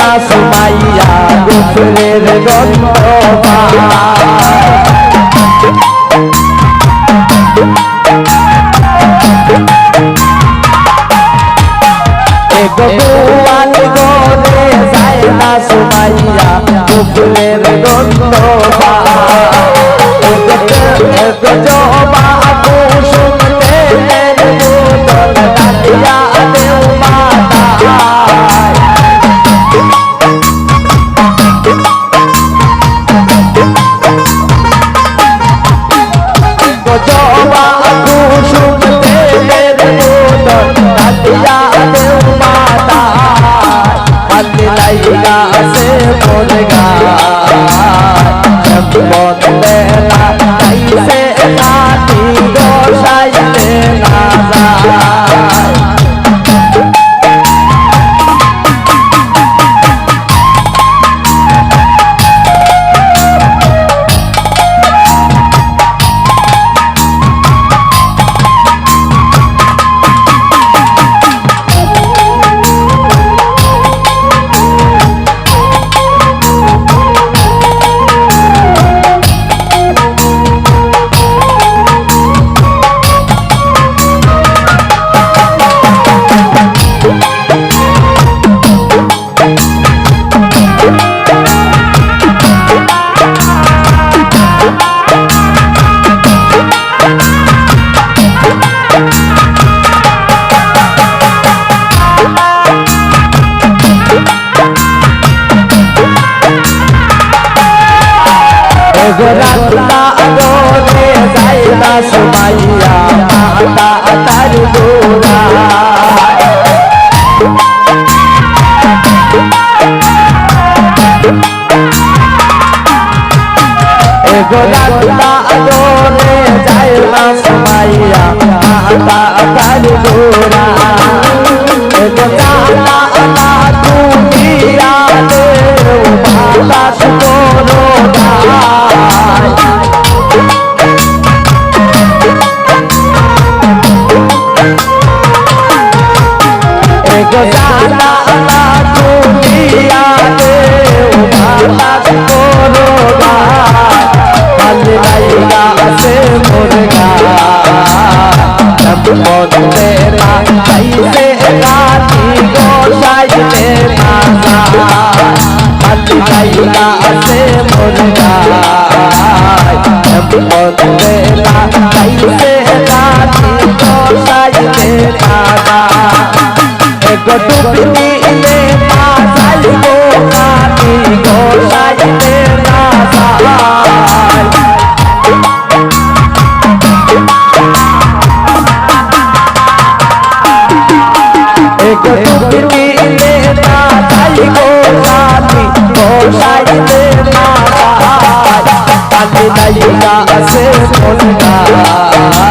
না সুমাইয়া গোসলের গন্ধ গোয়াল গরে যায় না সুমাইয়া গোসলের গন্ধ জবা কুসুম তেলের বোতল ডালিয়া দেও মাতায় জবা কুসুম তেলের বোতল ডালিয়া দেও মাতায় হাতে লাইগা সে মোর গায় বন্দে না তাইছে নাতি গোসাইতে না যায় রাতলা আলোরে যায় না সুমাইয়া মাতা তার গোরা রাতলা আলোরে যায় না সুমাইয়া মাতা তার গোরা জানা না তুমি আলে বাতাস করো জানা না তুমি আলে বাতাস করো লাইগা আছে মোর গায়ে না চাইছে রাতি গোসাইতে না লাইগা আছে মোর গায়ে না চাইছে রাতি গোসাইতে না ডুবনি ইলে না যাইব রাতি গোসাইতে না ডুবনিলে না যাইব রাতি গোসাইতে না লাইগা আছে মোর গায়ে